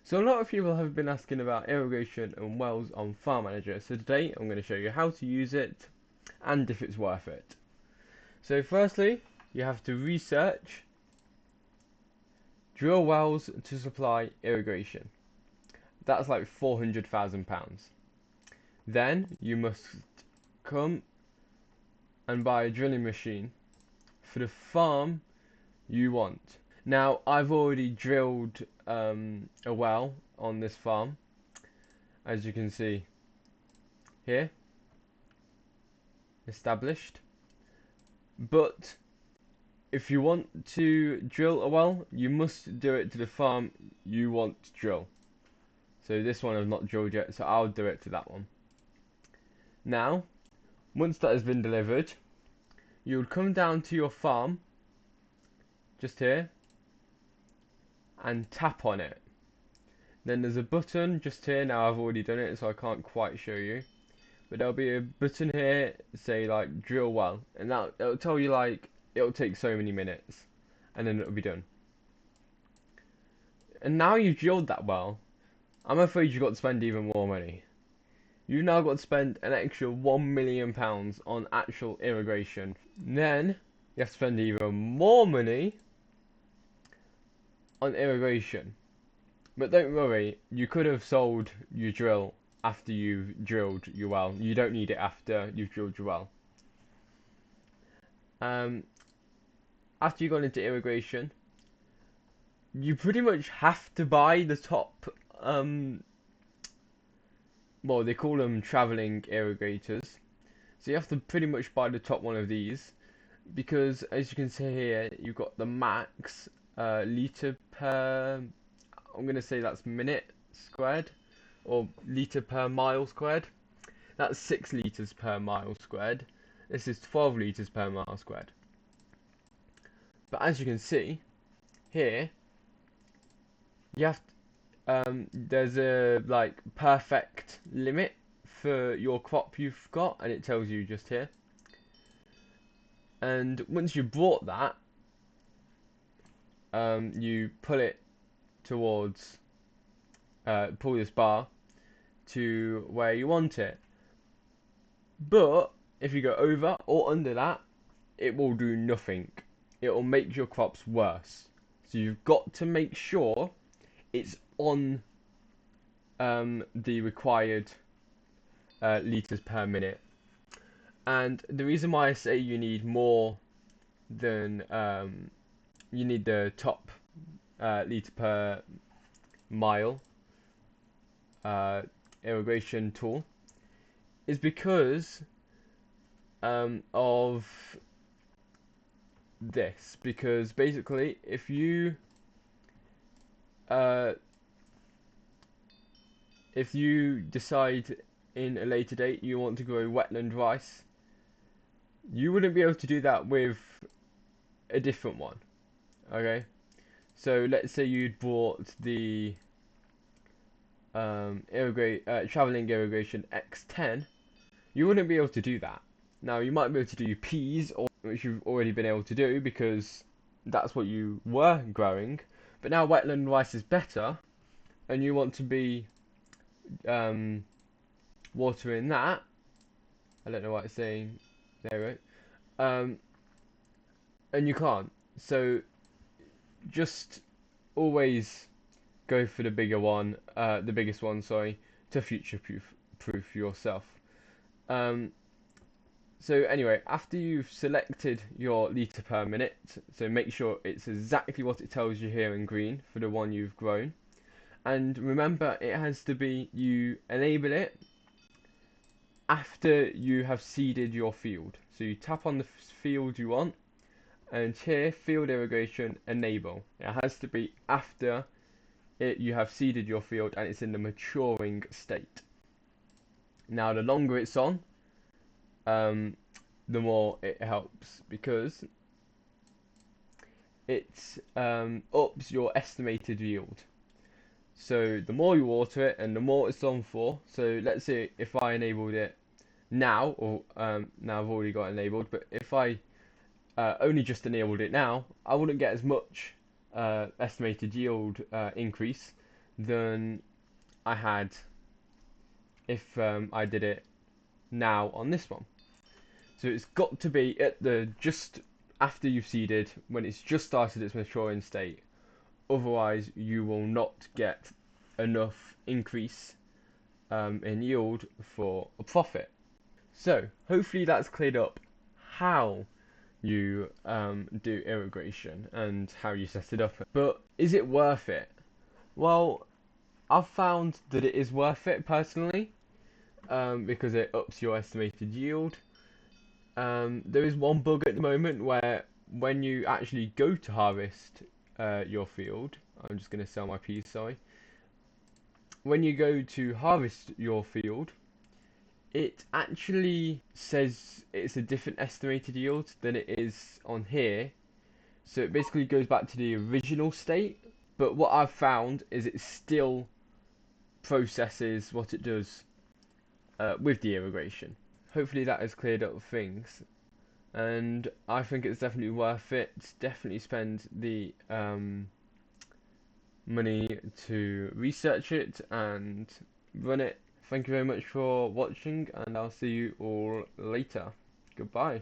So a lot of people have been asking about irrigation and wells on Farm Manager. So today I'm going to show you how to use it and if it's worth it. So firstly, you have to research drill wells to supply irrigation. That's like £400,000. Then you must come and buy a drilling machine for the farm you want. Now I've already drilled a well on this farm, as you can see here, established. But if you want to drill a well, you must do it to the farm you want to drill. So this one I've not drilled yet, so I'll do it to that one. Now, once that has been delivered, you would come down to your farm, just here, and tap on it. Then there's a button just here. Now I've already done it, so I can't quite show you. But there'll be a button here, say like drill well, and it'll tell you like it'll take so many minutes, and then it'll be done. And now you've drilled that well, I'm afraid you've got to spend even more money. You've now got to spend an extra £1 million on actual irrigation. Then you have to spend even more money on irrigation. But don't worry, you could have sold your drill after you've drilled your well. You don't need it after you've drilled your well. After you've gone into irrigation, you pretty much have to buy the top, well, they call them traveling irrigators. So you have to pretty much buy the top one of these, because as you can see here, you've got the max litre per, I'm going to say that's minute squared, or litre per mile squared. That's 6 litres per mile squared. This is 12 litres per mile squared. But as you can see here, you have to, there's a like perfect limit for your crop you've got, and it tells you just here. And once you brought that, you pull it towards, pull this bar to where you want it. But if you go over or under that, it will do nothing. It will make your crops worse. So you've got to make sure it's on the required litres per minute. And the reason why I say you need more than you need the top litre per mile irrigation tool is because of this. Because basically, if you decide in a later date you want to grow wetland rice, you wouldn't be able to do that with a different one. Okay, so let's say you'd bought the traveling irrigation X10, you wouldn't be able to do that. Now you might be able to do peas, or which you've already been able to do because that's what you were growing. But now wetland rice is better, and you want to be watering that. I don't know what it's saying there, right? And you can't. So just always go for the bigger one, the biggest one, sorry, to future-proof yourself. So anyway, after you've selected your litre per minute, so make sure it's exactly what it tells you here in green for the one you've grown. And remember, it has to be, you enable it after you have seeded your field. So you tap on the field you want, and here, field irrigation, enable. It has to be after you have seeded your field and it's in the maturing state. Now, the longer it's on, the more it helps, because it ups your estimated yield. So the more you water it and the more it's on for. So let's say if I enabled it now, or now I've already got it enabled, but if I only just enabled it now, I wouldn't get as much estimated yield increase than I had if I did it now on this one. So it's got to be at the just after you've seeded, when it's just started its maturing state. Otherwise, you will not get enough increase in yield for a profit. So hopefully that's cleared up how you do irrigation and how you set it up. But is it worth it? Well, I've found that it is worth it personally because it ups your estimated yield. There is one bug at the moment where when you actually go to harvest your field, I'm just going to sell my peas, sorry. When you go to harvest your field, it actually says it's a different estimated yield than it is on here. So it basically goes back to the original state. But what I've found is it still processes what it does with the irrigation. Hopefully that has cleared up things. And I think it's definitely worth it. Definitely spend the money to research it and run it. Thank you very much for watching, and I'll see you all later. Goodbye.